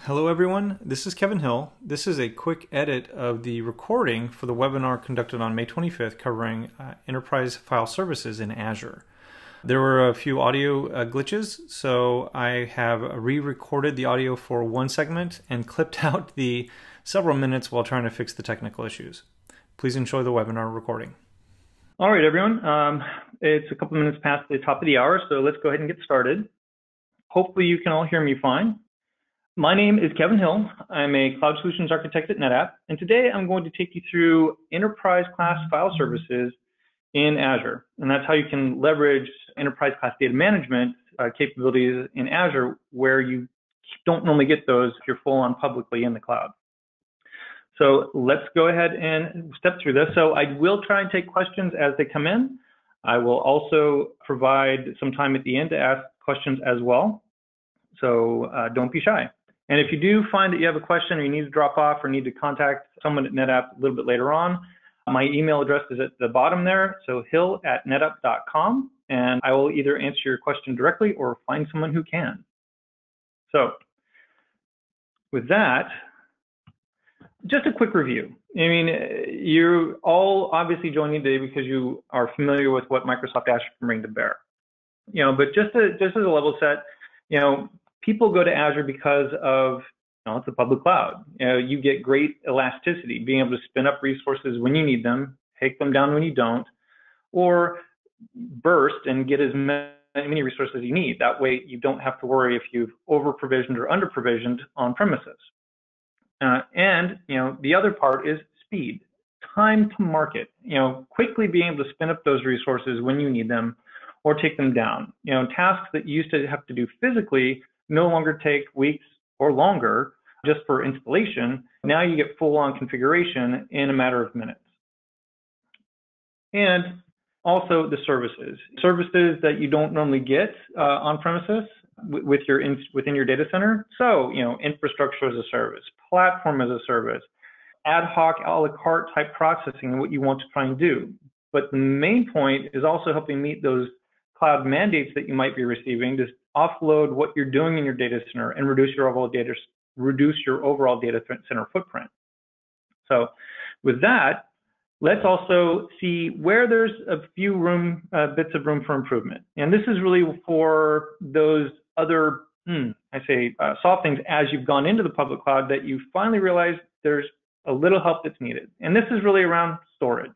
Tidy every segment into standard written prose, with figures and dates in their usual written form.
Hello everyone, this is Kevin Hill. This is a quick edit of the recording for the webinar conducted on May 25th covering enterprise file services in Azure. There were a few audio glitches, so I have re-recorded the audio for one segment and clipped out the several minutes while trying to fix the technical issues. Please enjoy the webinar recording. All right, everyone. It's a couple minutes past the top of the hour, so let's go ahead and get started. Hopefully you can all hear me fine. My name is Kevin Hill. I'm a Cloud Solutions Architect at NetApp, and today I'm going to take you through enterprise class file services in Azure. And that's how you can leverage enterprise class data management capabilities in Azure, where you don't normally get those if you're full on publicly in the cloud. So let's go ahead and step through this. So I will try and take questions as they come in. I will also provide some time at the end to ask questions as well. So don't be shy. And if you do find that you have a question or you need to drop off or need to contact someone at NetApp a little bit later on, my email address is at the bottom there, so hill@netapp.com, and I will either answer your question directly or find someone who can. So with that, just a quick review. I mean, you're all obviously joining today because you are familiar with what Microsoft Azure can bring to bear. But just as a level set, people go to Azure because of, it's a public cloud. You get great elasticity, being able to spin up resources when you need them, take them down when you don't, or burst and get as many resources as you need. That way you don't have to worry if you've over-provisioned or under-provisioned on premises. And the other part is speed, time to market, quickly being able to spin up those resources when you need them or take them down. Tasks that you used to have to do physically no longer take weeks or longer just for installation. Now you get full-on configuration in a matter of minutes. And also the services that you don't normally get on premises within your data center. So, infrastructure as a service, platform as a service, ad hoc a la carte type processing and what you want to try and do. But the main point is also helping meet those cloud mandates that you might be receiving to offload what you're doing in your data center and reduce your overall data center footprint. So with that, let's also see where there's a few bits of room for improvement. And this is really for those other, soft things as you've gone into the public cloud that you finally realize there's a little help that's needed. And this is really around storage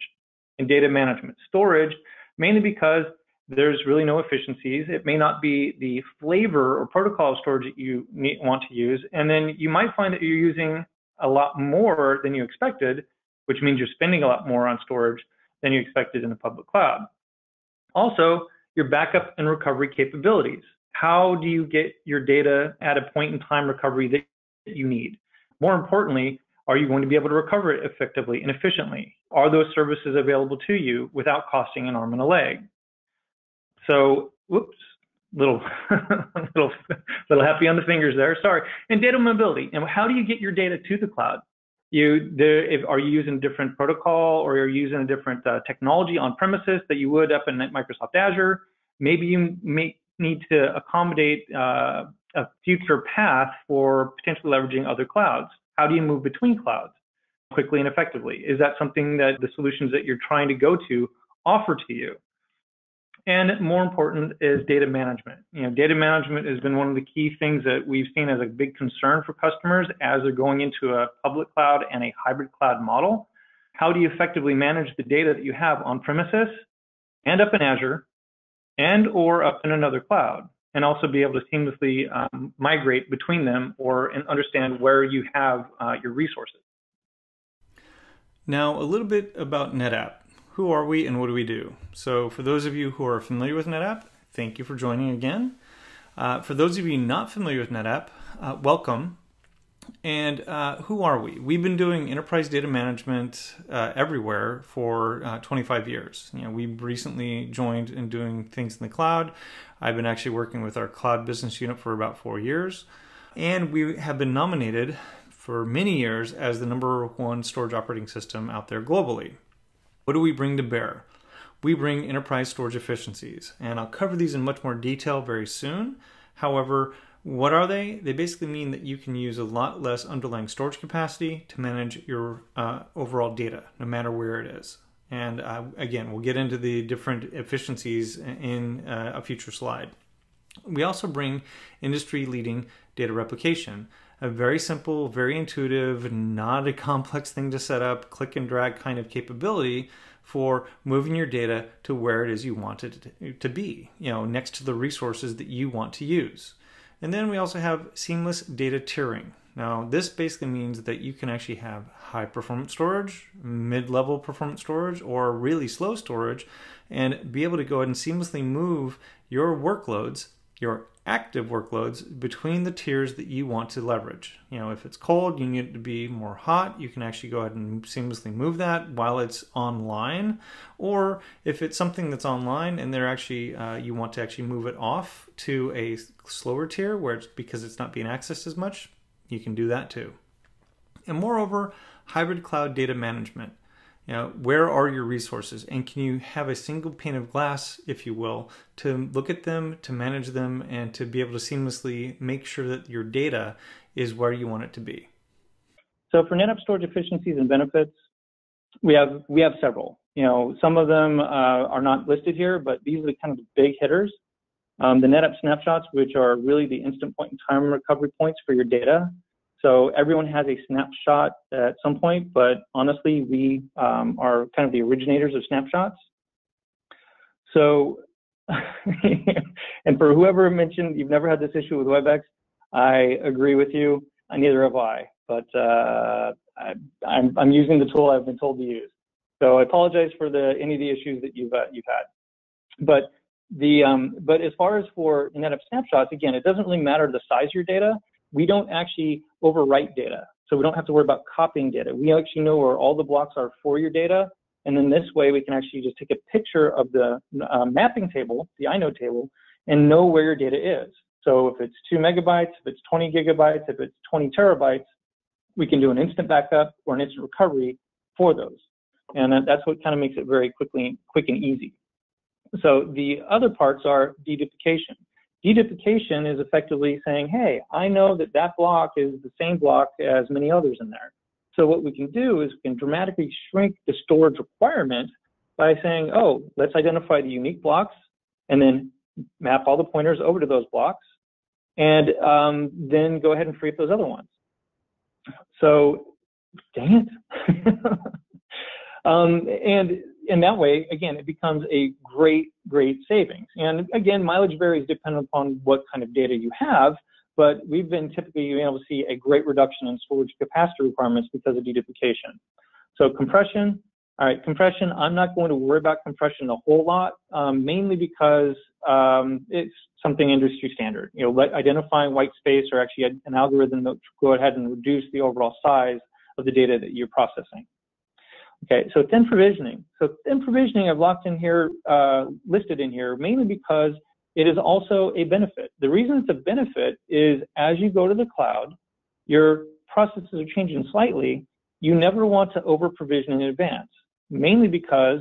and data management. Storage, mainly because there's really no efficiencies. It may not be the flavor or protocol of storage that you want to use. And then you might find that you're using a lot more than you expected, which means you're spending a lot more on storage than you expected in the public cloud. Also, your backup and recovery capabilities. How do you get your data at a point in time recovery that you need? More importantly, are you going to be able to recover it effectively and efficiently? Are those services available to you without costing an arm and a leg? So, whoops, little happy on the fingers there, sorry. And data mobility, and how do you get your data to the cloud? Are you using a different protocol or are you using a different technology on premises that you would up in Microsoft Azure? Maybe you may need to accommodate a future path for potentially leveraging other clouds. How do you move between clouds quickly and effectively? Is that something that the solutions that you're trying to go to offer to you? And more important is data management. Data management has been one of the key things that we've seen as a big concern for customers as they're going into a public cloud and a hybrid cloud model. How do you effectively manage the data that you have on premises and up in Azure and or up in another cloud, and also be able to seamlessly migrate between them and understand where you have your resources. Now, a little bit about NetApp. Who are we and what do we do? So for those of you who are familiar with NetApp, thank you for joining again. For those of you not familiar with NetApp, welcome. And who are we? We've been doing enterprise data management everywhere for 25 years. We recently joined in doing things in the cloud. I've been actually working with our cloud business unit for about 4 years. And we have been nominated for many years as the #1 storage operating system out there globally. What do we bring to bear? We bring enterprise storage efficiencies, and I'll cover these in much more detail very soon. However, What are they? They basically mean that you can use a lot less underlying storage capacity to manage your overall data, no matter where it is. And again, we'll get into the different efficiencies in a future slide. We also bring industry-leading data replication, a very simple, very intuitive, not a complex thing to set up, click and drag kind of capability for moving your data to where it is you want it to be, next to the resources that you want to use. And then we also have seamless data tiering. Now, this basically means that you can actually have high performance storage, mid-level performance storage, or really slow storage, and be able to go ahead and seamlessly move your workloads, your active workloads, between the tiers that you want to leverage. If it's cold, you need it to be more hot, you can actually go ahead and seamlessly move that while it's online. Or if it's something that's online and they're actually you want to actually move it off to a slower tier where it's because it's not being accessed as much, you can do that too. And moreover, hybrid cloud data management. Where are your resources? And can you have a single pane of glass, if you will, to look at them, to manage them, and to be able to seamlessly make sure that your data is where you want it to be? So for NetApp storage efficiencies and benefits, we have several. Some of them are not listed here, but these are the kind of the big hitters. The NetApp snapshots, which are really the instant point in time recovery points for your data. So everyone has a snapshot at some point, but honestly, we are kind of the originators of snapshots. So, and for whoever mentioned you've never had this issue with WebEx, I agree with you. Neither have I, but I'm using the tool I've been told to use. So I apologize for any of the issues that you've had. But as far as for NetApp snapshots, again, it doesn't really matter the size of your data. We don't actually overwrite data, so we don't have to worry about copying data. We actually know where all the blocks are for your data, and then this way we can actually just take a picture of the mapping table, the inode table, and know where your data is. So if it's 2 megabytes, if it's 20 gigabytes, if it's 20 terabytes, we can do an instant backup or an instant recovery for those. And that's what kind of makes it very quick and easy. So the other parts are deduplication. Deduplication is effectively saying, hey, I know that that block is the same block as many others in there. So what we can do is we can dramatically shrink the storage requirement by saying, oh, let's identify the unique blocks and then map all the pointers over to those blocks and then go ahead and free up those other ones. So, dang it. And that way, again, it becomes a great savings. And again, mileage varies depending upon what kind of data you have, but we've been typically able to see a great reduction in storage capacity requirements because of deduplication. So compression, all right, compression, I'm not going to worry about compression a whole lot, mainly because it's something industry standard. Identifying white space or actually an algorithm that will go ahead and reduce the overall size of the data that you're processing. Okay, so thin provisioning. So thin provisioning I've locked in here, listed in here, mainly because it is also a benefit. The reason it's a benefit is as you go to the cloud, your processes are changing slightly. You never want to over provision in advance, mainly because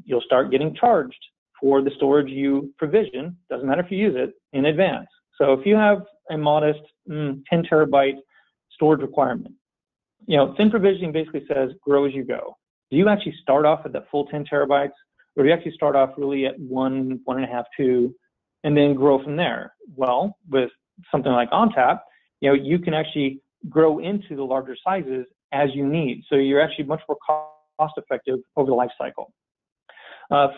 you'll start getting charged for the storage you provision, doesn't matter if you use it, in advance. So if you have a modest 10 terabyte storage requirement, thin provisioning basically says grow as you go. Do you actually start off at the full 10 terabytes, or do you actually start off really at 1, 1.5, 2, and then grow from there? Well, with something like OnTap, you can actually grow into the larger sizes as you need. So you're actually much more cost effective over the life cycle.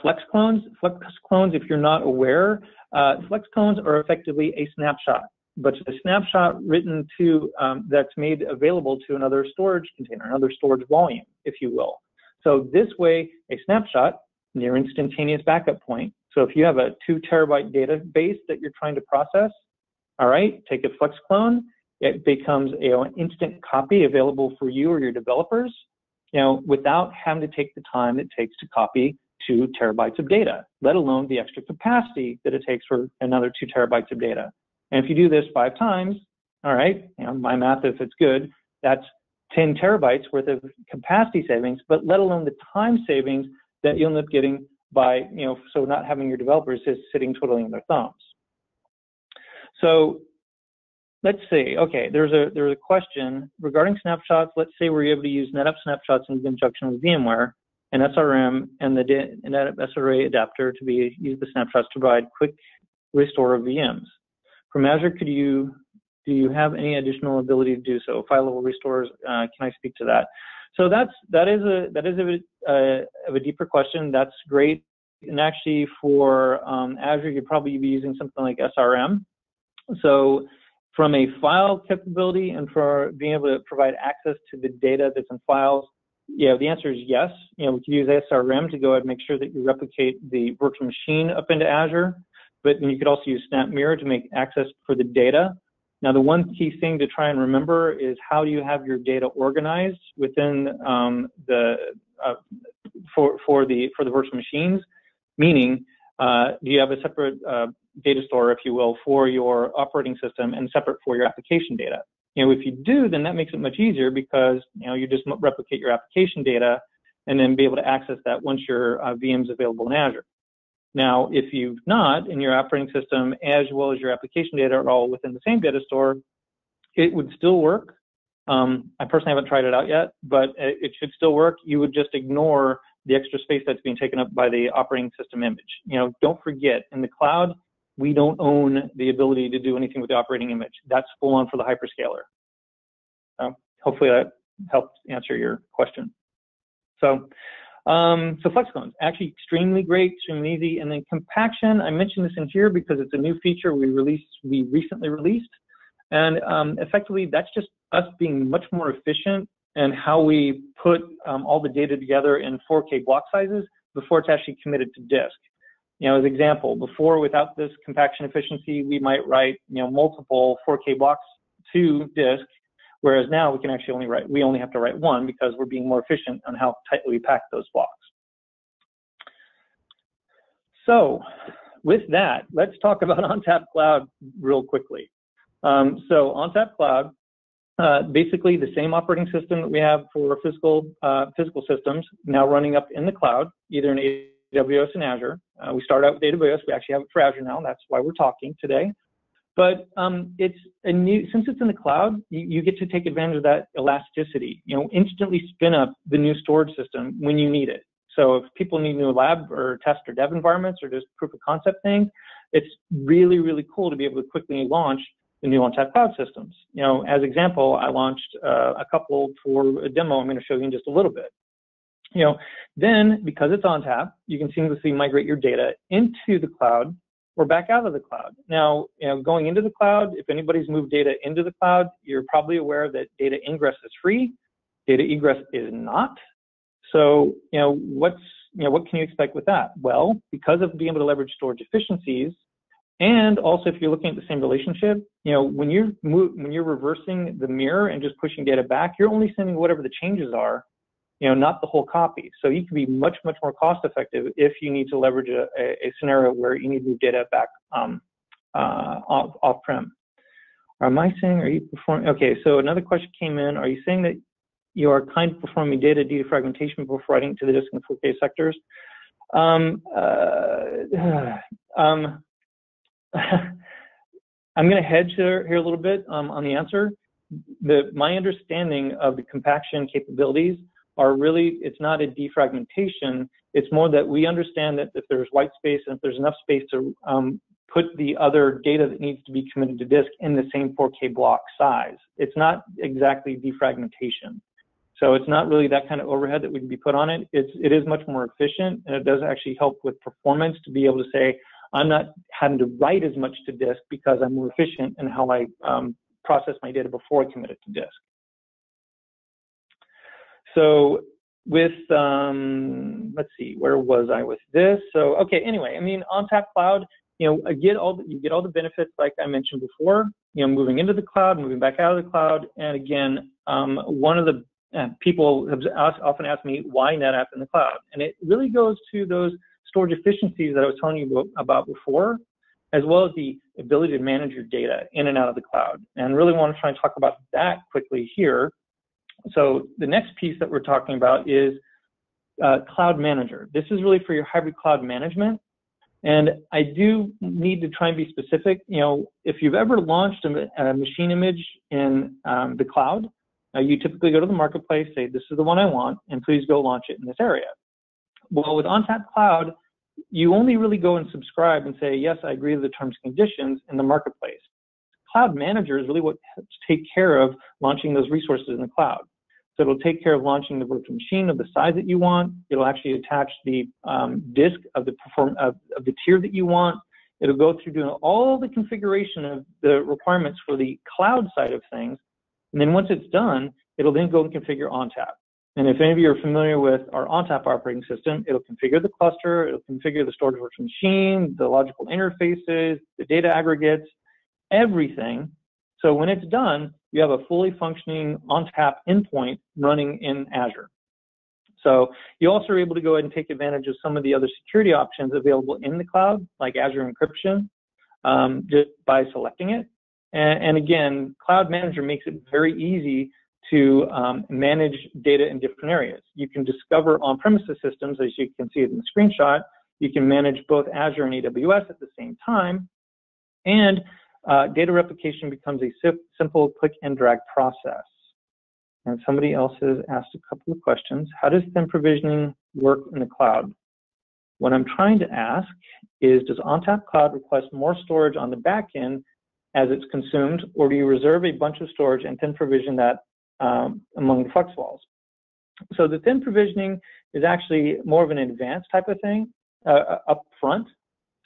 Flex clones, if you're not aware, flex clones are effectively a snapshot, but it's a snapshot written to, that's made available to another storage container, another storage volume, if you will. So this way, a snapshot, near instantaneous backup point. So if you have a 2 terabyte database that you're trying to process, all right, take a flex clone, it becomes an instant copy available for you or your developers, without having to take the time it takes to copy 2 terabytes of data, let alone the extra capacity that it takes for another 2 terabytes of data. And if you do this 5 times, all right, my math, if it's good, that's 10 terabytes worth of capacity savings, but let alone the time savings that you'll end up getting by, so not having your developers just sitting twiddling their thumbs. So let's see. Okay, there's a question regarding snapshots. Let's say we're able to use NetApp snapshots in conjunction with VMware and SRM and the NetApp SRA adapter to use the snapshots to provide quick restore of VMs. From Azure, do you have any additional ability to do so? File level restores. Can I speak to that? So that is a deeper question. That's great. And actually, for Azure, you'd probably be using something like SRM. So from a file capability and for being able to provide access to the data that's in files, yeah, the answer is yes. We can use SRM to go ahead and make sure that you replicate the virtual machine up into Azure, but then you could also use SnapMirror to make access for the data. Now, the one key thing to try and remember is how do you have your data organized within for the virtual machines? Meaning, do you have a separate data store, if you will, for your operating system and separate for your application data? If you do, then that makes it much easier because you just replicate your application data and then be able to access that once your VM is available in Azure. Now, if you've not, and your operating system as well as your application data are all within the same data store, it would still work. I personally haven't tried it out yet, but it should still work. You would just ignore the extra space that's being taken up by the operating system image. Don't forget, in the cloud, we don't own the ability to do anything with the operating image. That's full on for the hyperscaler. Hopefully that helps answer your question. So FlexClones, actually extremely great, extremely easy. And then compaction, I mentioned this in here because it's a new feature we recently released. And effectively, that's just us being much more efficient in how we put all the data together in 4K block sizes before it's actually committed to disk. As an example, before without this compaction efficiency, we might write multiple 4K blocks to disk, whereas now we only have to write one because we're being more efficient on how tightly we pack those blocks. So with that, let's talk about OnTap Cloud real quickly. So OnTap Cloud, basically the same operating system that we have for physical systems now running up in the cloud, either in AWS and Azure. We started out with AWS. We actually have it for Azure now. That's why we're talking today. But since it's in the cloud, you get to take advantage of that elasticity. Instantly spin up the new storage system when you need it. So if people need new lab or test or dev environments or just proof of concept things, it's really, really cool to be able to quickly launch the new OnTap Cloud systems. As example, I launched a couple for a demo I'm going to show you in just a little bit. Then because it's OnTap, you can seamlessly migrate your data into the cloud or back out of the cloud. Now, going into the cloud, if anybody's moved data into the cloud, you're probably aware that data ingress is free, data egress is not. So, what can you expect with that? Well, because of being able to leverage storage efficiencies, and also if you're looking at the same relationship, when you're reversing the mirror and just pushing data back, you're only sending whatever the changes are, not the whole copy. So you can be much, much more cost effective if you need to leverage a scenario where you need to move data back off-prem. Am I saying, are you performing? Okay, so another question came in. Are you saying that you are kind of performing data defragmentation before writing to the disk in 4K sectors? I'm going to hedge here a little bit on the answer. My understanding of the compaction capabilities are really, it's not a defragmentation. It's more that we understand that if there's white space and if there's enough space to put the other data that needs to be committed to disk in the same 4K block size. It's not exactly defragmentation. So it's not really that kind of overhead that would be put on it. It is much more efficient, and it does actually help with performance to be able to say, I'm not having to write as much to disk because I'm more efficient in how I process my data before I commit it to disk. So with, let's see, where was I with this? So, okay, anyway, OnTap Cloud, you get all the benefits like I mentioned before, moving into the cloud, moving back out of the cloud. And again, one of the people have often asked me, why NetApp in the cloud? And it really goes to those storage efficiencies that I was telling you about before, as well as the ability to manage your data in and out of the cloud. And really want to try and talk about that quickly here. So the next piece that we're talking about is Cloud Manager. This is really for your hybrid cloud management. And I do need to try and be specific. If you've ever launched a machine image in the cloud, you typically go to the marketplace, say, this is the one I want, and please go launch it in this area. Well, with OnTap Cloud, you only really go and subscribe and say, yes, I agree to the terms and conditions in the marketplace. Cloud Manager is really what helps take care of launching those resources in the cloud. So it'll take care of launching the virtual machine of the size that you want. It'll actually attach the disk of the tier that you want. It'll go through doing all the configuration of the requirements for the cloud side of things. And then once it's done, it'll then go and configure OnTap. And if any of you are familiar with our OnTap operating system, it'll configure the cluster, it'll configure the storage virtual machine, the logical interfaces, the data aggregates, everything. So when it's done, you have a fully functioning OnTap endpoint running in Azure. So you also are able to go ahead and take advantage of some of the other security options available in the cloud, like Azure encryption, just by selecting it. And again, Cloud Manager makes it very easy to manage data in different areas. You can discover on-premises systems, as you can see it in the screenshot. You can manage both Azure and AWS at the same time. And data replication becomes a simple click and drag process. And somebody else has asked a couple of questions. How does thin provisioning work in the cloud? What I'm trying to ask is, does OnTap Cloud request more storage on the back end as it's consumed, or do you reserve a bunch of storage and thin provision that among the flex walls? So the thin provisioning is actually more of an advanced type of thing up front.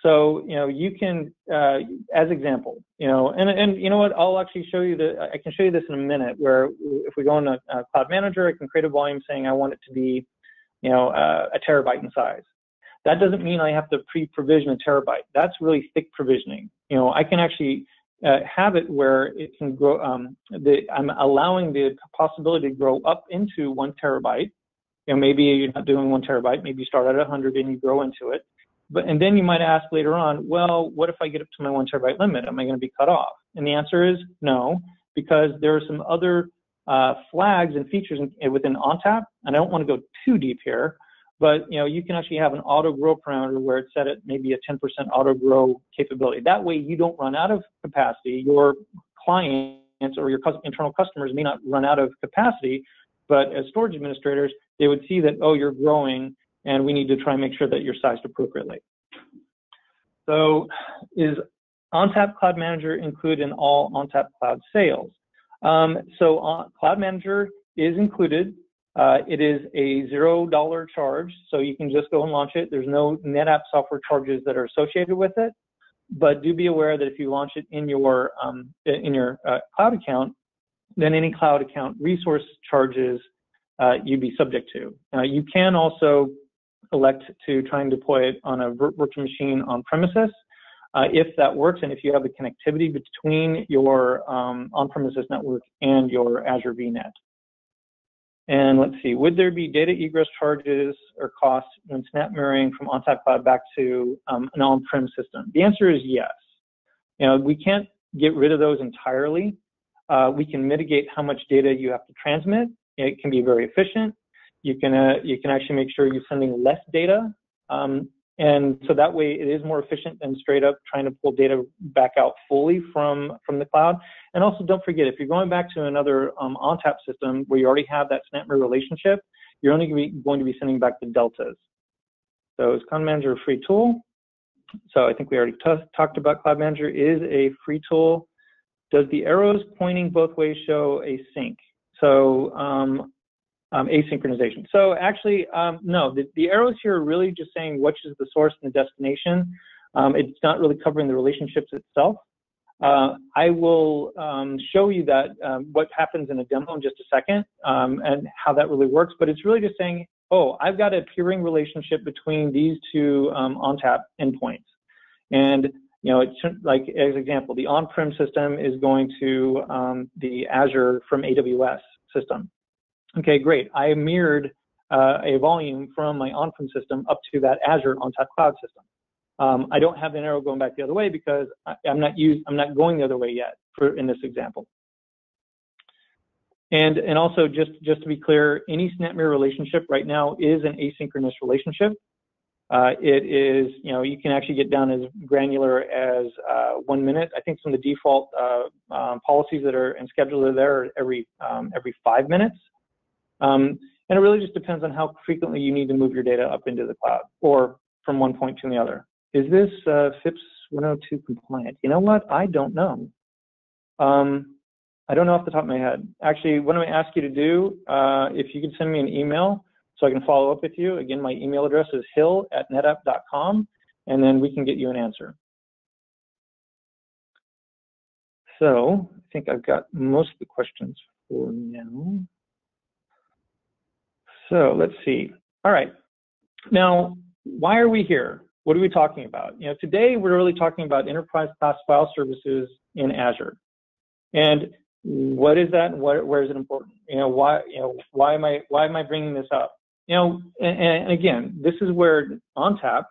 So, you can, as example, and you know what, I'll actually show you I can show you this in a minute, where if we go into Cloud Manager, I can create a volume saying I want it to be, a terabyte in size. That doesn't mean I have to pre-provision a terabyte. That's really thick provisioning. I can actually have it where it can grow, I'm allowing the possibility to grow up into 1 terabyte. Maybe you're not doing 1 terabyte, maybe you start at 100 and you grow into it. And then you might ask later on, well, what if I get up to my 1 terabyte limit? Am I going to be cut off? And the answer is no, because there are some other flags and features within OnTap, and I don't want to go too deep here, but you can actually have an auto grow parameter where it's set at maybe a 10% auto grow capability. That way you don't run out of capacity. Your clients or your internal customers may not run out of capacity, but as storage administrators, they would see that, oh, you're growing, and we need to try and make sure that you're sized appropriately. So is OnTap Cloud Manager included in all OnTap Cloud sales? Cloud Manager is included. It is a $0 charge, so you can just go and launch it. There's no NetApp software charges that are associated with it, but do be aware that if you launch it in your cloud account, then any cloud account resource charges you'd be subject to. You can also elect to try and deploy it on a virtual machine on premises if that works, and if you have the connectivity between your on-premises network and your Azure VNet. And let's see, would there be data egress charges or costs when snap mirroring from OnTap Cloud back to an on-prem system? The answer is yes. We can't get rid of those entirely. We can mitigate how much data you have to transmit. It can be very efficient. You can actually make sure you're sending less data. And so that way it is more efficient than straight up trying to pull data back out fully from the cloud. And also don't forget, if you're going back to another OnTap system where you already have that SnapMirror relationship, you're only going to be sending back the deltas. So is Cloud Manager a free tool? So I think we already talked about Cloud Manager is a free tool. Does the arrows pointing both ways show a sync? So asynchronization. So actually, no, the arrows here are really just saying which is the source and the destination. It's not really covering the relationships itself. I will show you that what happens in a demo in just a second and how that really works, but it's really just saying, oh, I've got a peering relationship between these two OnTap endpoints. And it's like, as example, the on-prem system is going to the Azure from AWS system. Okay, great. I mirrored a volume from my on-prem system up to that Azure OnTap Cloud system. I don't have an arrow going back the other way because I'm not going the other way yet in this example. And also just to be clear, any SnapMirror relationship right now is an asynchronous relationship. It is, you can actually get down as granular as 1 minute. I think some of the default policies that are and schedules are there every 5 minutes. And it really just depends on how frequently you need to move your data up into the cloud or from one point to the other. Is this FIPS 102 compliant? You know what? I don't know. I don't know off the top of my head. Actually, what I'm going to ask you to do, if you could send me an email so I can follow up with you. Again, my email address is hill@netapp.com, and then we can get you an answer. So I think I've got most of the questions for now. So let's see. All right. Now, why are we here? What are we talking about? Today we're really talking about enterprise class file services in Azure. And what is that? And where is it important? Why am I bringing this up? And again, this is where OnTap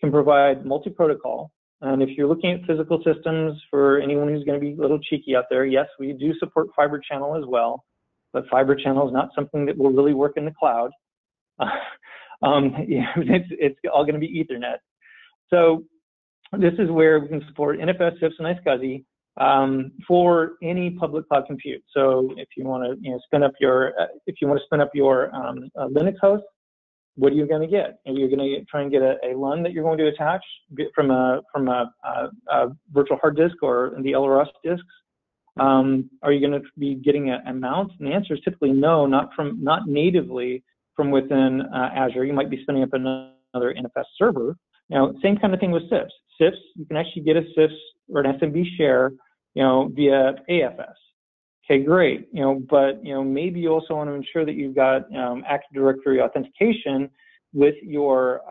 can provide multi-protocol. And if you're looking at physical systems, for anyone who's going to be a little cheeky out there, yes, we do support fiber channel as well, but fiber channel is not something that will really work in the cloud. It's all going to be Ethernet. So this is where we can support NFS, SIPs, and iSCSI for any public cloud compute. So if you want to spin up your Linux host, what are you going to get? Are you going to try and get a LUN that you're going to attach from a virtual hard disk or the LRS disks? Are you going to be getting a mount? And the answer is typically no, not natively from within Azure. You might be spinning up another NFS server. Now, same kind of thing with SIPs. SIPs, you can actually get a SIPs or an SMB share, via AFS. Okay, great. But maybe you also want to ensure that you've got Active Directory authentication with your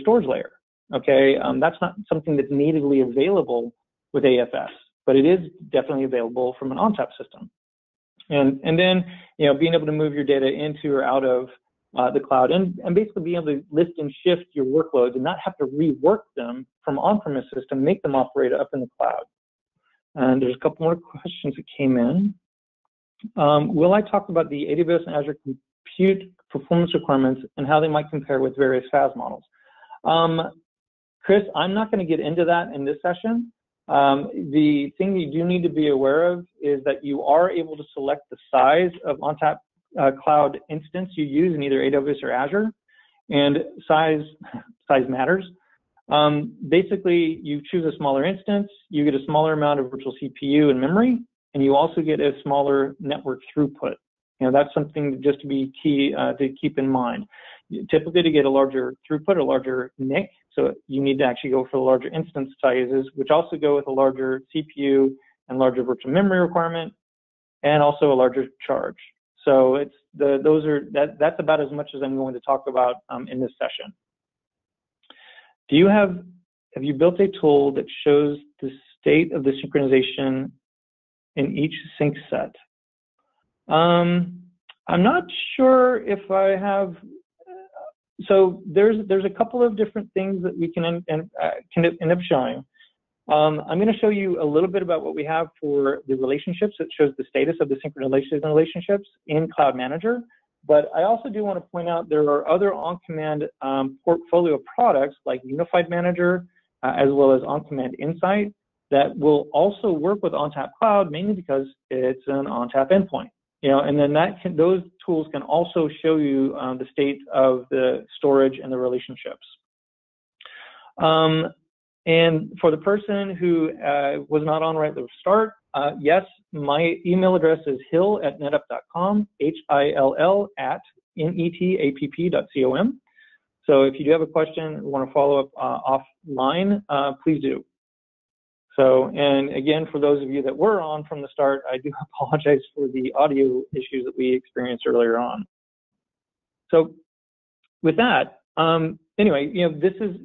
storage layer. Okay, that's not something that's natively available with AFS, but it is definitely available from an OnTap system. And then being able to move your data into or out of the cloud and basically being able to lift and shift your workloads and not have to rework them from on-premises to make them operate up in the cloud. And there's a couple more questions that came in. Will I talk about the AWS and Azure compute performance requirements and how they might compare with various FAS models? Chris, I'm not going to get into that in this session. The thing you do need to be aware of is that you are able to select the size of OnTap Cloud instance you use in either AWS or Azure, and size matters. Basically, you choose a smaller instance, you get a smaller amount of virtual CPU and memory, and you also get a smaller network throughput. That's something just to be key to keep in mind. Typically, to get a larger throughput, a larger NIC, so you need to actually go for the larger instance sizes, which also go with a larger CPU and larger virtual memory requirement, and also a larger charge. So that's about as much as I'm going to talk about in this session. Have you built a tool that shows the state of the synchronization in each sync set? I'm not sure if I have. So there's a couple of different things that we can end up showing. I'm going to show you a little bit about what we have for the relationships. It shows the status of the synchronization relationships in Cloud Manager. But I also do want to point out there are other on-command portfolio products like Unified Manager, as well as on-command Insight, that will also work with OnTap Cloud, mainly because it's an OnTap endpoint. And then those tools can also show you the state of the storage and the relationships. And for the person who was not on right at the start, yes, my email address is hill@netapp.com, hill@netapp.com. So if you do have a question or want to follow up offline, please do. So, and again, for those of you that were on from the start, I do apologize for the audio issues that we experienced earlier on. So with that, anyway, this is,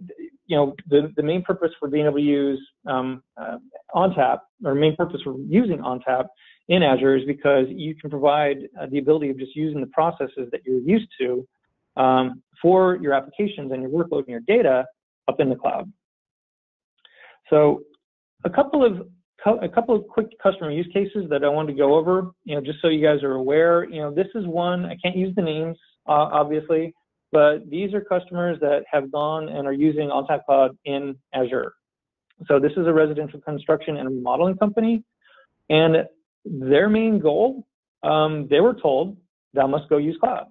the main purpose for being able to use OnTap, or main purpose for using OnTap in Azure is because you can provide the ability of just using the processes that you're used to for your applications and your workload and your data up in the cloud. So a couple of quick customer use cases that I wanted to go over, just so you guys are aware. This is one, I can't use the names, obviously, but these are customers that have gone and are using OnTap Cloud in Azure. So this is a residential construction and remodeling company, and their main goal, they were told, thou must go use cloud.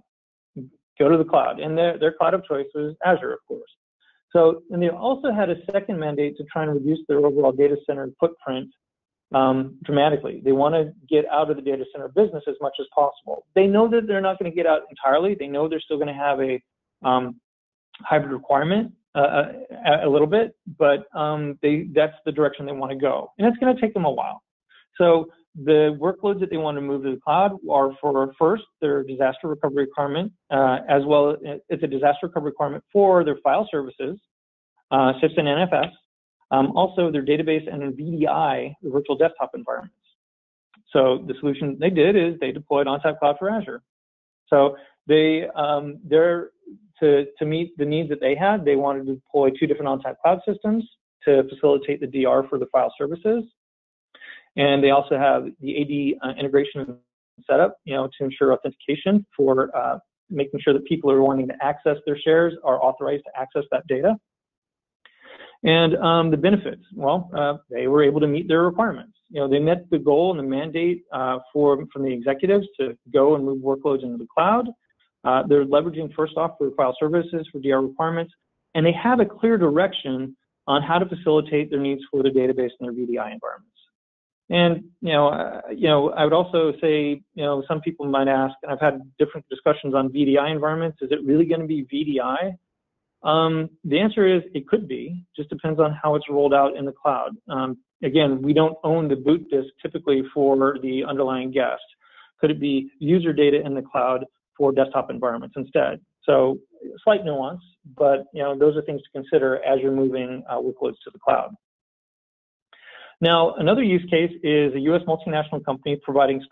Go to the cloud, and their cloud of choice was Azure, of course. So, and they also had a second mandate to try and reduce their overall data center footprint dramatically. They want to get out of the data center business as much as possible. They know that they're not going to get out entirely. They know they're still going to have a hybrid requirement a little bit, but that's the direction they want to go. And it's going to take them a while. So the workloads that they want to move to the cloud are for, first, their disaster recovery requirement, as well as it's a disaster recovery requirement for their file services, sits in NFS, also their database and their VDI, the virtual desktop environments. So the solution they did is they deployed OnTap Cloud for Azure. So to meet the needs that they had, they wanted to deploy 2 different OnTap Cloud systems to facilitate the DR for the file services. And they also have the AD integration setup, to ensure authentication for making sure that people who are wanting to access their shares are authorized to access that data. And the benefits, well, they were able to meet their requirements. They met the goal and the mandate from the executives to go and move workloads into the cloud. They're leveraging, first off, for file services for DR requirements, and they have a clear direction on how to facilitate their needs for their database and their VDI environments. And, I would also say, some people might ask, and I've had different discussions on VDI environments, is it really going to be VDI? The answer is it could be, just depends on how it's rolled out in the cloud. Again, we don't own the boot disk typically for the underlying guest. Could it be user data in the cloud for desktop environments instead? So slight nuance, but those are things to consider as you're moving workloads to the cloud. Now, another use case is a U.S. multinational company providing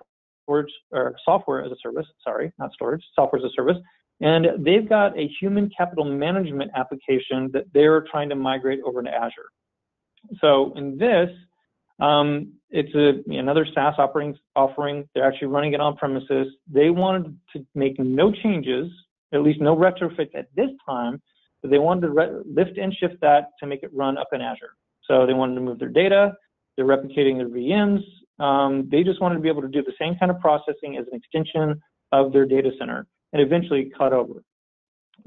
storage or software as a service, sorry, not storage, software as a service. And they've got a human capital management application that they're trying to migrate over to Azure. So in this, it's another SaaS offering. They're actually running it on premises. They wanted to make no changes, at least no retrofits at this time, but they wanted to lift and shift that to make it run up in Azure. So they wanted to move their data. They're replicating their VMs. They just wanted to be able to do the same kind of processing as an extension of their data center and eventually cut over.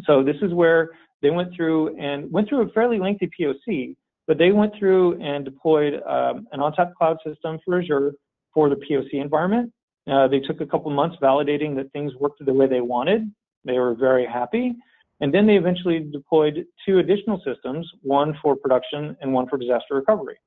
So this is where they went through a fairly lengthy POC, but they went through and deployed an OnTap Cloud system for Azure for the POC environment. They took a couple months validating that things worked the way they wanted. They were very happy. And then they eventually deployed 2 additional systems, one for production and one for disaster recovery.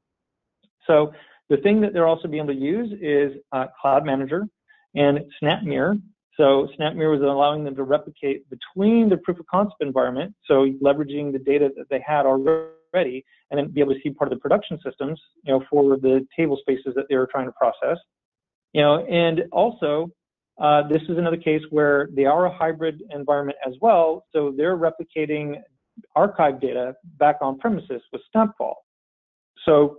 So the thing that they're also being able to use is Cloud Manager and SnapMirror. So SnapMirror was allowing them to replicate between the proof of concept environment, so leveraging the data that they had already, and then be able to see part of the production systems, for the table spaces that they were trying to process. And also, this is another case where they are a hybrid environment as well, so they're replicating archive data back on premises with Snapfall. So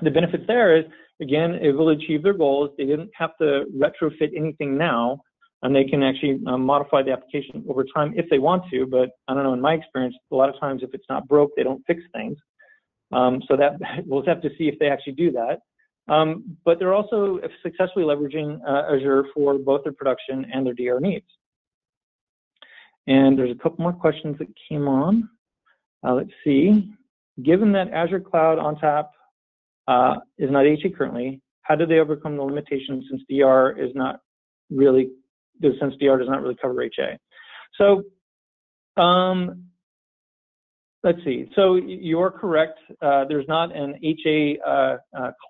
the benefits there is, again, it will achieve their goals. They didn't have to retrofit anything now, and they can actually modify the application over time if they want to, but I don't know, in my experience, a lot of times if it's not broke, they don't fix things. So that we'll have to see if they actually do that. But they're also successfully leveraging Azure for both their production and their DR needs. And there's a couple more questions that came on. Let's see. Given that Azure Cloud OnTap is not HA currently, how do they overcome the limitations since DR does not really cover HA? So let's see. So you're correct. There's not an HA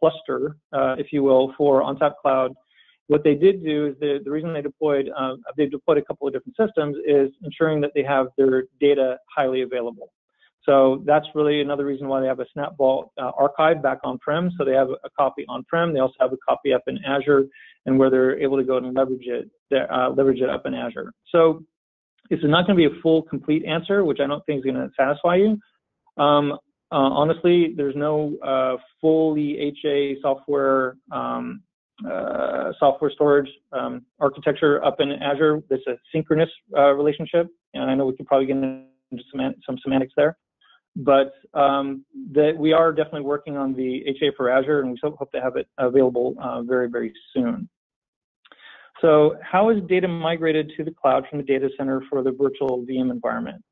cluster, if you will, for OnTap Cloud. What they did do is the reason they deployed a couple of different systems is ensuring that they have their data highly available. So that's really another reason why they have a Snapfall archive back on-prem. So they have a copy on-prem. They also have a copy up in Azure, and where they're able to go and leverage it up in Azure. So this is not going to be a full, complete answer, which I don't think is going to satisfy you. Honestly, there's no fully HA software software storage architecture up in Azure. It's a synchronous relationship, and I know we could probably get into some semantics there, but that we are definitely working on the HA for Azure, and we hope to have it available very, very soon. So how is data migrated to the cloud from the data center for the virtual VM environment?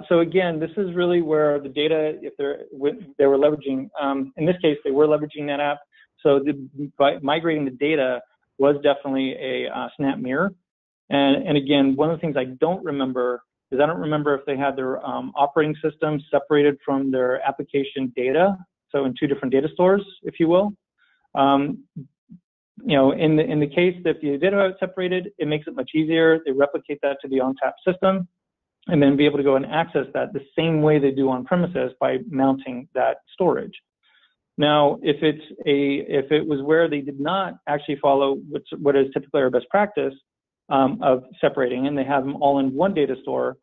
So again, this is really where the data, if they were leveraging, in this case, they were leveraging NetApp. So by migrating the data was definitely a snap mirror. And again, one of the things I don't remember is I don't remember if they had their operating system separated from their application data, so in two different data stores, if you will. You know, in the case that if you did have it separated, it makes it much easier. They replicate that to the OnTap system, and then be able to go and access that the same way they do on premises by mounting that storage. Now, if it was where they did not actually follow what is typically our best practice of separating, and they have them all in one data store,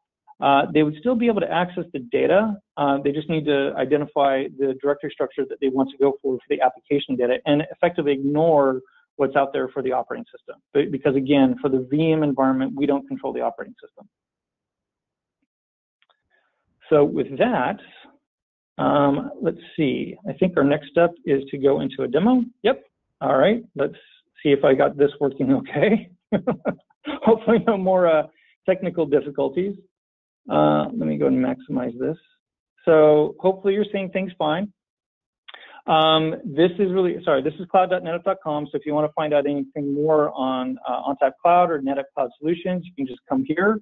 they would still be able to access the data. They just need to identify the directory structure that they want to go for the application data, and effectively ignore what's out there for the operating system. Because again, for the VM environment, we don't control the operating system. So with that, let's see. I think our next step is to go into a demo. Yep. All right. Let's see if I got this working okay. Hopefully no more technical difficulties. Let me go and maximize this. So hopefully you're seeing things fine. This is cloud.netapp.com. So if you want to find out anything more on OnTap Cloud or NetApp Cloud Solutions, you can just come here,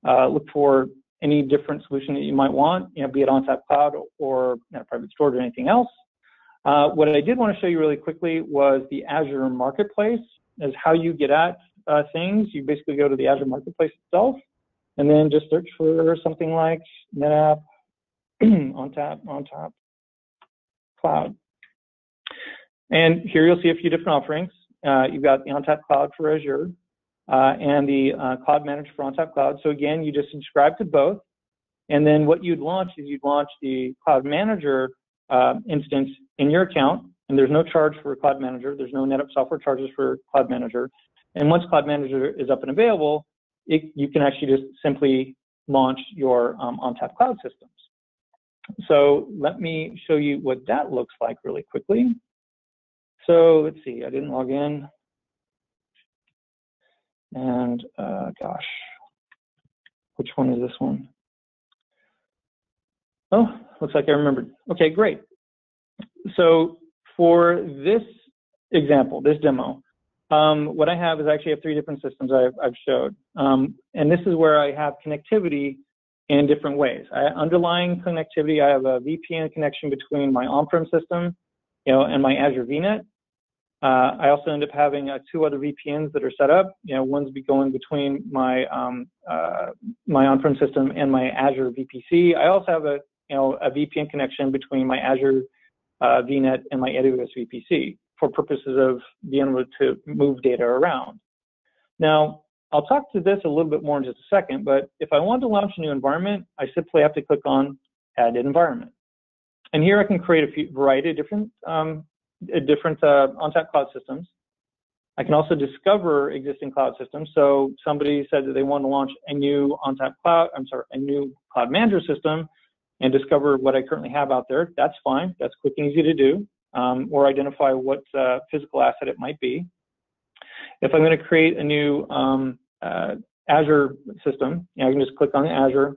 look for any different solution that you might want, you know, be it OnTap Cloud or NetApp Private Storage or anything else. What I did want to show you really quickly was the Azure Marketplace, is how you get at things. You basically go to the Azure Marketplace itself, and then just search for something like NetApp OnTap Cloud. And here you'll see a few different offerings. You've got the OnTap Cloud for Azure and the Cloud Manager for OnTap Cloud. So again, you just subscribe to both. And then what you'd launch is you'd launch the Cloud Manager instance in your account. And there's no charge for Cloud Manager. There's no NetApp software charges for Cloud Manager. And once Cloud Manager is up and available, you can actually just simply launch your OnTap Cloud systems. So let me show you what that looks like really quickly. So let's see, I didn't log in. And gosh, which one is this one? Oh, looks like I remembered. Okay, great. So for this example, this demo, what I have is I actually have three different systems I've showed. And this is where I have connectivity in different ways. Underlying connectivity, I have a VPN connection between my on-prem system, and my Azure VNet. I also end up having two other VPNs that are set up. One's going between my my on-prem system and my Azure VPC. I also have a VPN connection between my Azure VNet and my AWS VPC for purposes of being able to move data around. Now, I'll talk to this a little bit more in just a second, but if I want to launch a new environment, I simply have to click on Add Environment. And here I can create a variety of different OnTap Cloud systems. I can also discover existing cloud systems. So somebody said that they want to launch a new OnTap Cloud, a new Cloud Manager system and discover what I currently have out there. That's fine. That's quick and easy to do, or identify what physical asset it might be. If I'm going to create a new Azure system, I can just click on Azure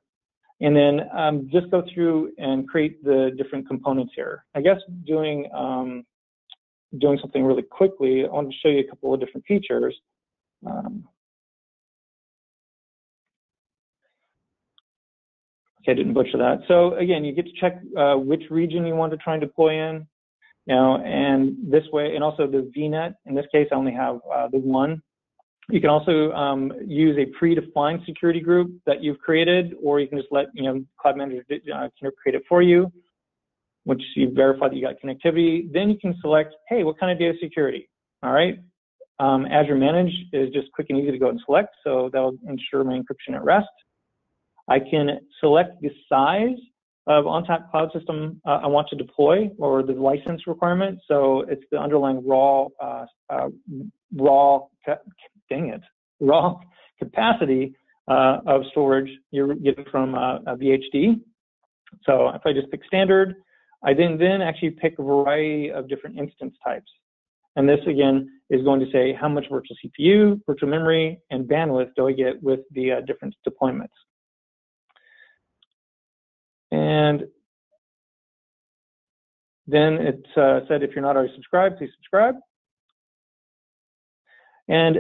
and then just go through and create the different components here. I guess doing something really quickly, I want to show you a couple of different features. Okay, I didn't butcher that. So again, you get to check which region you want to try and deploy in, and this way, and also the VNet. In this case, I only have the one. You can also use a predefined security group that you've created, or you can just let Cloud Manager create it for you. Once you verify that you got connectivity, then you can select, hey, what kind of data security? All right. Azure Manage is just quick and easy to go and select, so that'll ensure my encryption at rest. I can select the size of OnTap Cloud system I want to deploy, or the license requirement. So it's the underlying raw capacity of storage you're getting from VHD. So if I just pick standard, I then actually pick a variety of different instance types. And this, again, is going to say how much virtual CPU, virtual memory, and bandwidth do I get with the different deployments. And then it said, if you're not already subscribed, please subscribe. And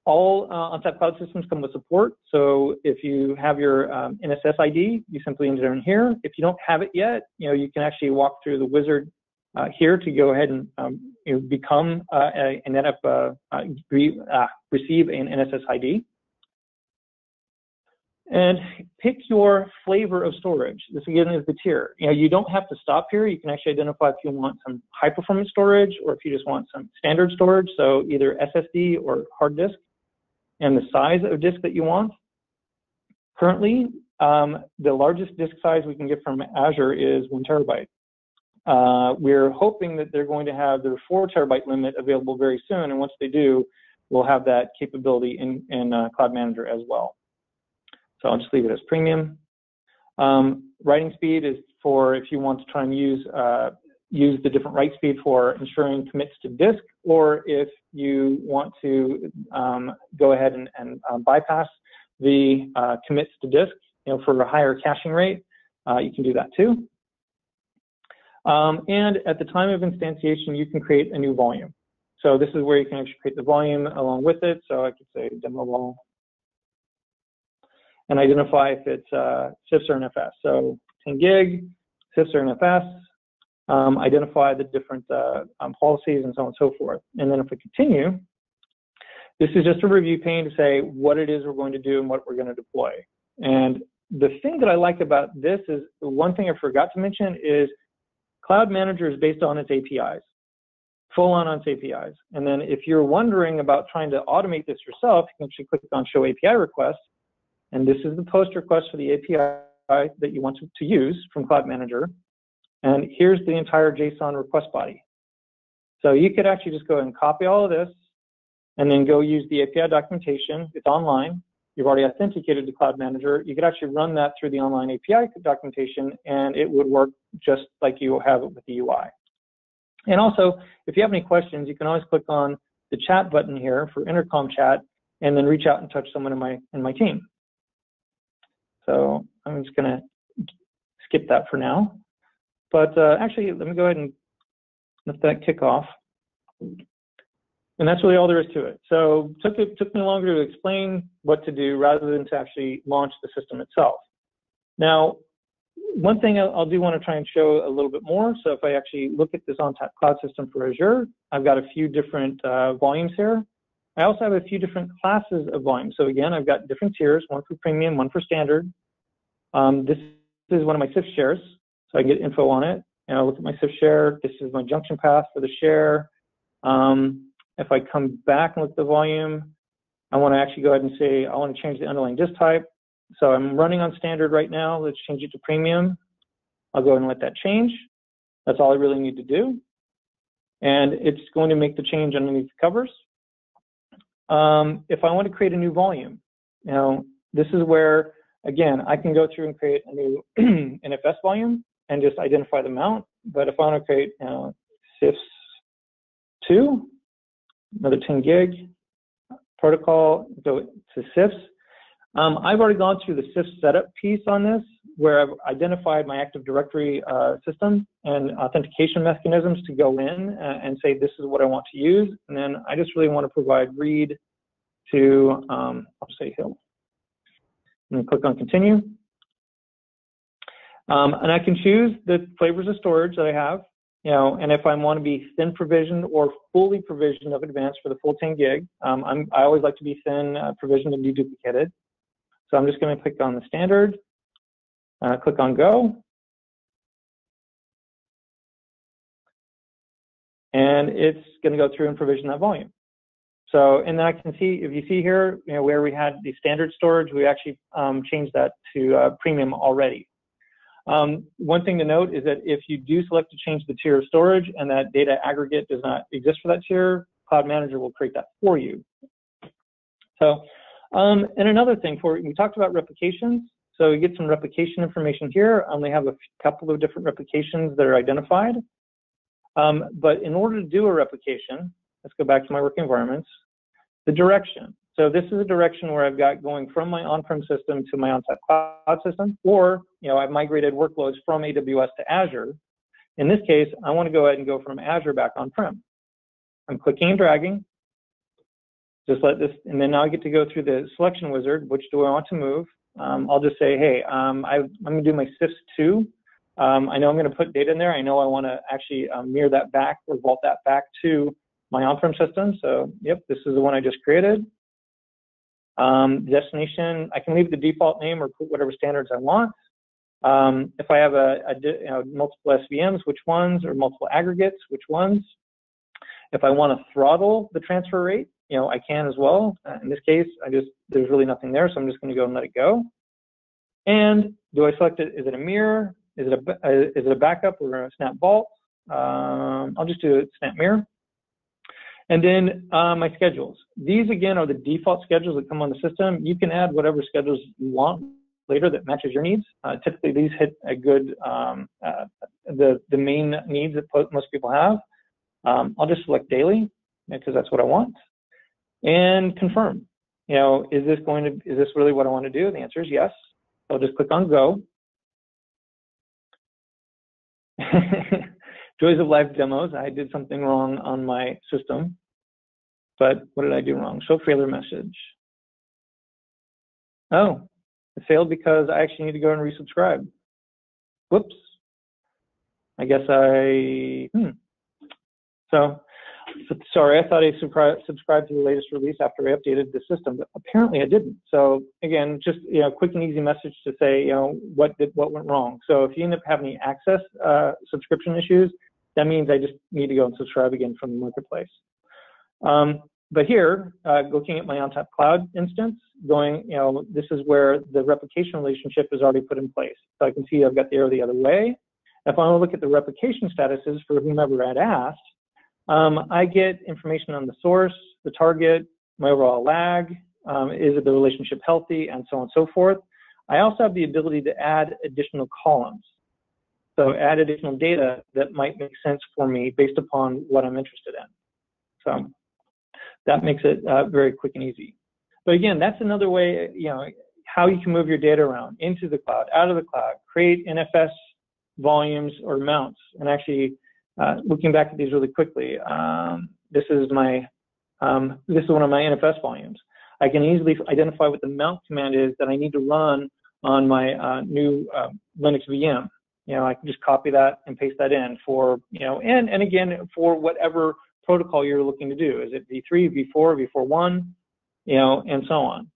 all OnTap Cloud systems come with support. So if you have your NSS ID, you simply enter in here. If you don't have it yet, you can actually walk through the wizard here to go ahead and become a NetApp, receive an NSS ID. And pick your flavor of storage. This again is the tier. You don't have to stop here. You can actually identify if you want some high performance storage or if you just want some standard storage. So either SSD or hard disk, and the size of disk that you want. Currently, the largest disk size we can get from Azure is 1 terabyte. We're hoping that they're going to have their 4 terabyte limit available very soon. And once they do, we'll have that capability in Cloud Manager as well. So I'll just leave it as premium. Writing speed is for if you want to try and use the different write speed for ensuring commits to disk, or if you want to go ahead and bypass the commits to disk, for a higher caching rate, you can do that too. And at the time of instantiation, you can create a new volume. So this is where you can actually create the volume along with it. So I could say demo vol, and identify if it's CIFS or NFS. So 10 gig, CIFS or NFS, identify the different policies and so on and so forth. And then if we continue, this is just a review pane to say what it is we're going to do and what we're going to deploy. And the thing that I like about this is, the one thing I forgot to mention is Cloud Manager is based on its APIs, full on its APIs. And then if you're wondering about trying to automate this yourself, you can actually click on Show API Requests. And this is the post request for the API that you want to use from Cloud Manager. And here's the entire JSON request body. So you could actually just go ahead and copy all of this and then go use the API documentation. It's online. You've already authenticated to Cloud Manager. You could actually run that through the online API documentation, and it would work just like you have it with the UI. And also, if you have any questions, you can always click on the chat button here for intercom chat, and then reach out and touch someone in my team. So I'm just going to skip that for now. But actually, let me go ahead and let that kick off. And that's really all there is to it. So it took me longer to explain what to do rather than to actually launch the system itself. Now, one thing I'll do want to try and show a little bit more. So if I actually look at this OnTap Cloud system for Azure, I've got a few different volumes here. I also have a few different classes of volumes. So again, I've got different tiers, one for premium, one for standard. This is one of my CIFS shares, so I can get info on it. And I'll look at my CIFS share. This is my junction path for the share. If I come back and look at the volume, I want to actually go ahead and say, I want to change the underlying disk type. So I'm running on standard right now. Let's change it to premium. I'll go ahead and let that change. That's all I really need to do. And it's going to make the change underneath the covers. If I want to create a new volume, this is where, again, I can go through and create a new NFS volume and just identify the mount. But if I want to create CIFS 2, another 10 gig protocol, go to CIFS. I've already gone through the CIFS setup piece on this, where I've identified my Active Directory system and authentication mechanisms to go in and say, this is what I want to use. And then I just really want to provide read to, I'll say Hill. And click on continue. And I can choose the flavors of storage that I have, and if I want to be thin provisioned or fully provisioned of advanced for the full 10 gig, I always like to be thin provisioned and deduplicated. So I'm just going to click on the standard, click on go. And it's going to go through and provision that volume. So, and then I can see, if you see here, where we had the standard storage, we actually changed that to premium already. One thing to note is that if you do select to change the tier of storage and that data aggregate does not exist for that tier, Cloud Manager will create that for you. So, and another thing we talked about replications. So you get some replication information here. I only have a couple of different replications that are identified. But in order to do a replication, let's go back to my working environments, the direction. So this is a direction where I've got going from my on-prem system to my OnTap Cloud system, or I've migrated workloads from AWS to Azure. In this case, I want to go ahead and go from Azure back on-prem. I'm clicking and dragging. Just let this, and then now I get to go through the selection wizard. Which do I want to move? I'll just say, hey, I'm going to do my SIFS 2. I know I'm going to put data in there. I know I want to actually mirror that back or vault that back to my on-prem system. So, yep, this is the one I just created. Destination, I can leave the default name or put whatever standards I want. If I have multiple SVMs, which ones, or multiple aggregates, which ones. If I want to throttle the transfer rate, I can as well. In this case, there's really nothing there, so I'm just going to go and let it go. And do I select it? Is it a mirror? Is it a backup or a snap vault? I'll just do a snap mirror. And then my schedules. These, again, are the default schedules that come on the system. You can add whatever schedules you want later that matches your needs. Typically, these hit a good, the main needs that most people have. I'll just select daily because that's what I want. And confirm. Is this really what I want to do? The answer is yes. I'll just click on go. Joys of live demos. I did something wrong on my system, but what did I do wrong? Show failure message. Oh, it failed because I actually need to go and resubscribe. Whoops. I guess So, sorry, I thought I subscribed to the latest release after I updated the system, but apparently I didn't. So again, just quick and easy message to say what went wrong. So if you end up having any access subscription issues, that means I just need to go and subscribe again from the marketplace. But here, looking at my OnTap Cloud instance, this is where the replication relationship is already put in place. So I can see I've got the arrow the other way. If I want to look at the replication statuses for whomever had asked, I get information on the source, the target, my overall lag, is the relationship healthy, and so on and so forth. I also have the ability to add additional columns. So add additional data that might make sense for me based upon what I'm interested in. So that makes it very quick and easy. But again, that's another way, how you can move your data around into the cloud, out of the cloud, create NFS volumes or mounts. And actually, looking back at these really quickly, this is one of my NFS volumes. I can easily identify what the mount command is that I need to run on my new Linux VM. I can just copy that and paste that in for, and again, for whatever protocol you're looking to do. Is it v3, v4, v4.1, and so on.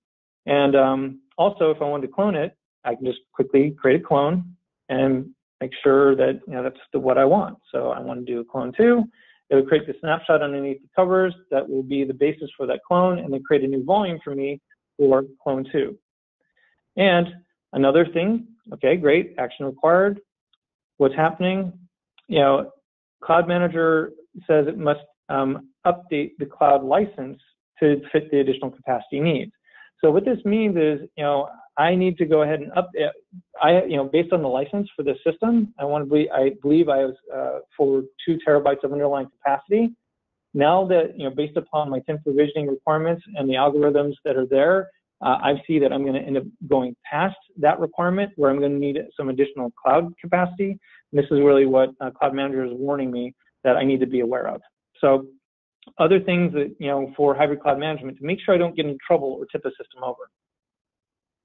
And also, if I wanted to clone it, I can just quickly create a clone and make sure that that's what I want. So I want to do a clone 2. It will create the snapshot underneath the covers that will be the basis for that clone, and then create a new volume for me for clone 2. And another thing, okay, great, action required. What's happening? Cloud Manager says it must update the cloud license to fit the additional capacity needs. So what this means is, I need to go ahead and update. Based on the license for the system, I believe I was for 2 terabytes of underlying capacity. Now that based upon my 10 provisioning requirements and the algorithms that are there, I see that I'm going to end up going past that requirement, where I'm going to need some additional cloud capacity. And this is really what Cloud Manager is warning me that I need to be aware of. So other things that, for hybrid cloud management, to make sure I don't get in trouble or tip a system over.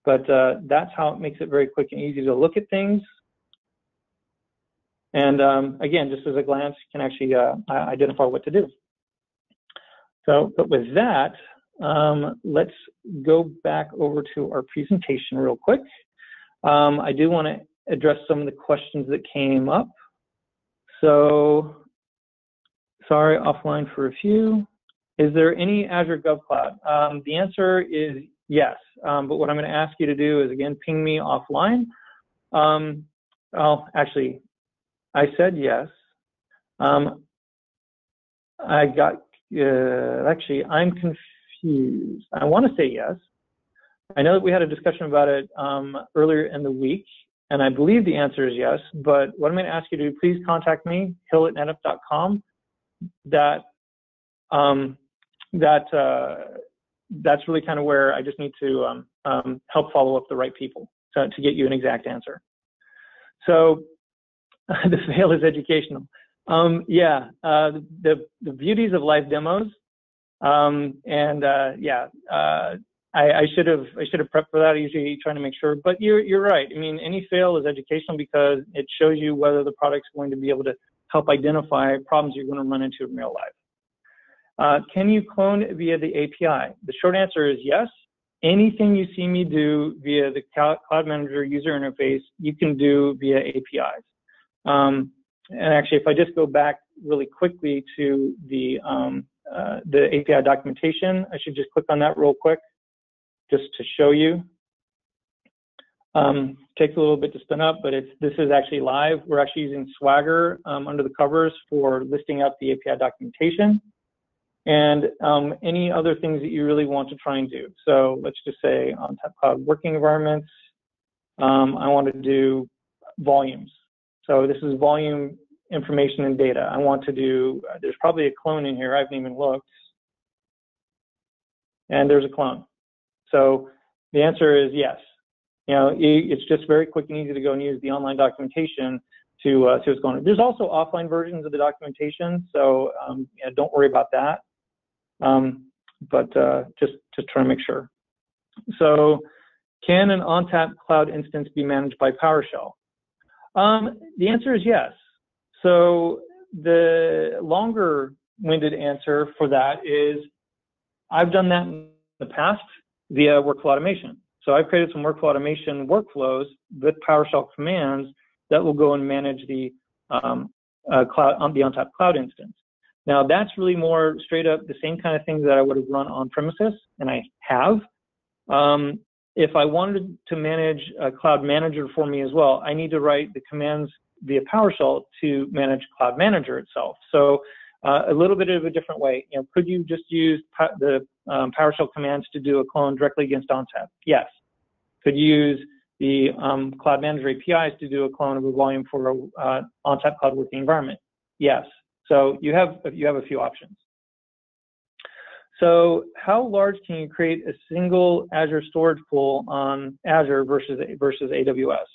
But that's how it makes it very quick and easy to look at things. And again, just as a glance, you can actually identify what to do. So, but with that, let's go back over to our presentation real quick. I do want to address some of the questions that came up. So, sorry, offline for a few. Is there any Azure GovCloud? The answer is yes, but what I'm going to ask you to do is, again, ping me offline. Well, actually, I said yes. I got, actually, I'm confused. I want to say yes. I know that we had a discussion about it earlier in the week, and I believe the answer is yes. But what I'm going to ask you to do, please contact me, hill@netapp.com. That's really kind of where I just need to help follow up the right people to get you an exact answer. So the fail is educational. The beauties of live demos. I should have prepped for that. I usually trying to make sure, but you're right. I mean, any fail is educational because it shows you whether the product's going to be able to help identify problems you're going to run into in real life. Can you clone via the API? The short answer is yes. Anything you see me do via the Cloud Manager user interface, you can do via APIs. And actually, if I just go back really quickly to the API documentation, I should just click on that real quick, just to show you. Takes a little bit to spin up, but this is actually live. We're actually using Swagger under the covers for listing up the API documentation and any other things that you really want to try and do. So let's just say OnTap Cloud working environments. I want to do volumes. So this is volume information and data. I want to do, there's probably a clone in here. I haven't even looked. And there's a clone. So the answer is yes. You know, it's just very quick and easy to go and use the online documentation to see what's going on. There's also offline versions of the documentation, so don't worry about that. Just trying to make sure. So, can an OnTap Cloud instance be managed by PowerShell? The answer is yes. So the longer-winded answer for that is I've done that in the past via workflow automation. So I've created some workflow automation workflows with PowerShell commands that will go and manage the OnTap Cloud instance. Now that's really more straight up the same kind of things that I would have run on premises, and I have. If I wanted to manage a Cloud Manager for me as well, I need to write the commands via PowerShell to manage Cloud Manager itself. So a little bit of a different way. You know, could you just use the PowerShell commands to do a clone directly against OnTap? Yes. Could you use the Cloud Manager APIs to do a clone of a volume for a OnTap Cloud working environment? Yes. So you have a few options. So how large can you create a single Azure storage pool on Azure versus AWS?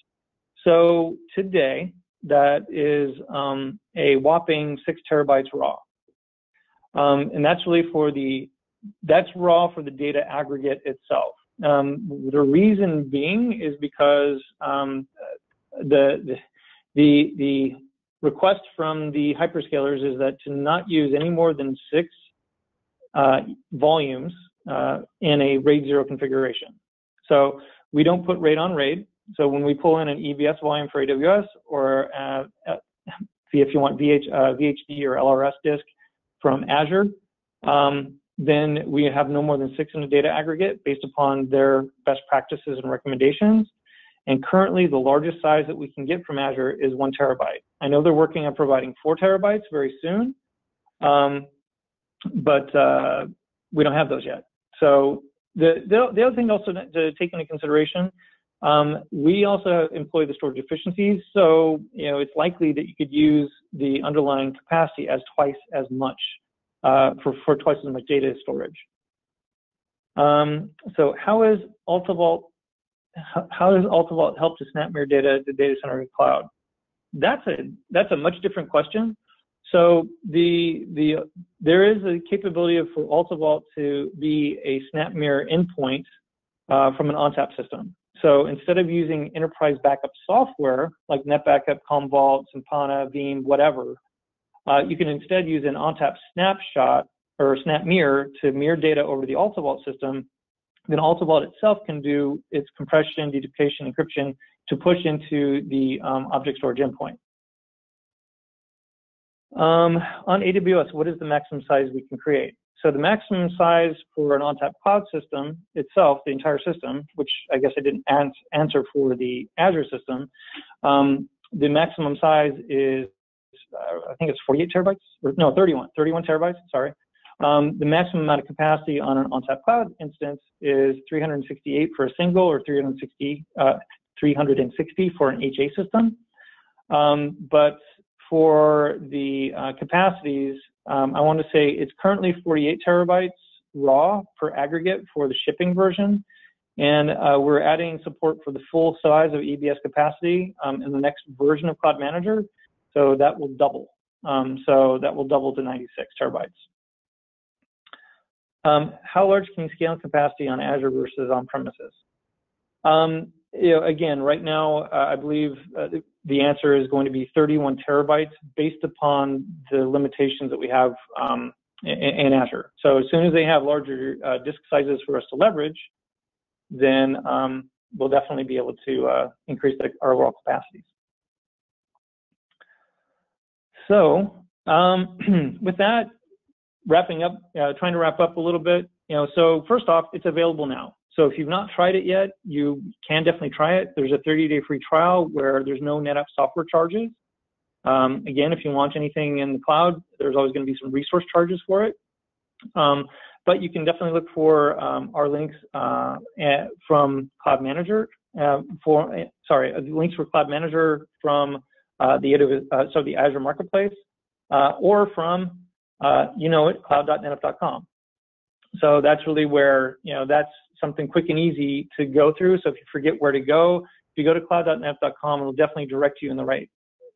So today, that is a whopping 6 terabytes raw. And that's really that's raw for the data aggregate itself. The reason being is because the request from the hyperscalers is that to not use any more than 6 volumes in a RAID 0 configuration. So we don't put RAID on RAID. So when we pull in an EBS volume for AWS or if you want VHD or LRS disk from Azure, then we have no more than 6 in the data aggregate based upon their best practices and recommendations. And currently the largest size that we can get from Azure is 1 terabyte. I know they're working on providing 4 terabytes very soon. But we don't have those yet. So the other thing also to take into consideration, we also employ the storage efficiencies. So, you know, it's likely that you could use the underlying capacity as twice as much for twice as much data storage. So how does AltaVault help to SnapMirror data to data center and cloud? That's a much different question. So there is a capability for AltaVault to be a SnapMirror endpoint from an OnTap system. So instead of using enterprise backup software like NetBackup, Commvault, Simpana, Veeam, whatever, you can instead use an OnTap snapshot or SnapMirror to mirror data over the AltaVault system. Then AltaVault itself can do its compression, deduplication, encryption to push into the object storage endpoint. On AWS, what is the maximum size we can create? So the maximum size for an OnTap Cloud system itself, the entire system, which I guess I didn't answer for the Azure system, The maximum size is, I think it's 48 terabytes, or no, 31 terabytes, sorry. The maximum amount of capacity on an OnTap Cloud instance is 368 for a single, or 360 for an HA system. But for the capacities, I want to say it's currently 48 terabytes raw per aggregate for the shipping version. And we're adding support for the full size of EBS capacity in the next version of Cloud Manager. So that will double. So that will double to 96 terabytes. How large can you scale capacity on Azure versus on premises? Again, right now, I believe the answer is going to be 31 terabytes based upon the limitations that we have in Azure. So as soon as they have larger disk sizes for us to leverage, then we'll definitely be able to increase our overall capacities. So with that, wrapping up, trying to wrap up a little bit. So first off, it's available now. So if you've not tried it yet, you can definitely try it. There's a 30-day free trial where there's no NetApp software charges. Again, if you launch anything in the cloud, there's always going to be some resource charges for it. But you can definitely look for our links from Cloud Manager links for Cloud Manager from the Azure Marketplace or from cloud.netapp.com. So that's really where that's something quick and easy to go through. So if you forget where to go, if you go to cloud.netapp.com, it'll definitely direct you in the right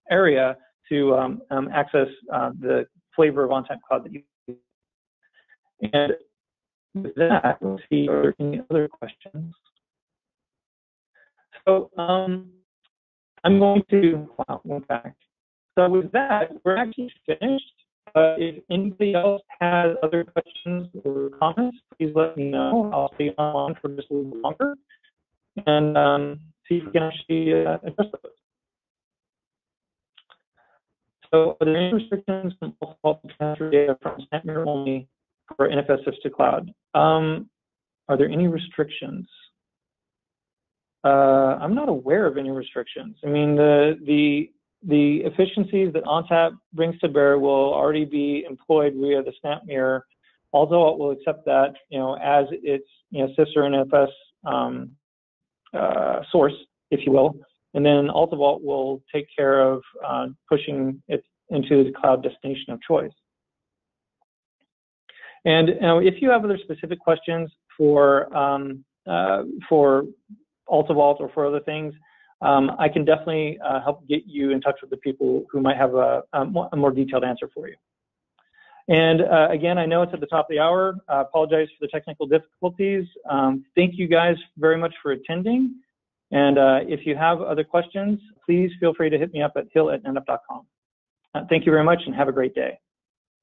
area to access the flavor of OnTap Cloud that you need. And with that, let's see, are there any other questions? So I'm going to, one back. So with that, we're actually finished. If anybody else has other questions or comments, please let me know. I'll stay on for just a little bit longer and see if we can actually address those. So are there any restrictions from multiple transfer data from SnapMirror only for NFS to cloud? Are there any restrictions? I'm not aware of any restrictions. I mean, the efficiencies that OnTap brings to bear will already be employed via the SnapMirror, although it will accept that, as its, sister NFS source, if you will. And then AltaVault will take care of pushing it into the cloud destination of choice. And if you have other specific questions for AltaVault or for other things, I can definitely help get you in touch with the people who might have a more detailed answer for you. And again, I know it's at the top of the hour. I apologize for the technical difficulties. Thank you guys very much for attending. And if you have other questions, please feel free to hit me up at hill@netapp.com. Thank you very much and have a great day.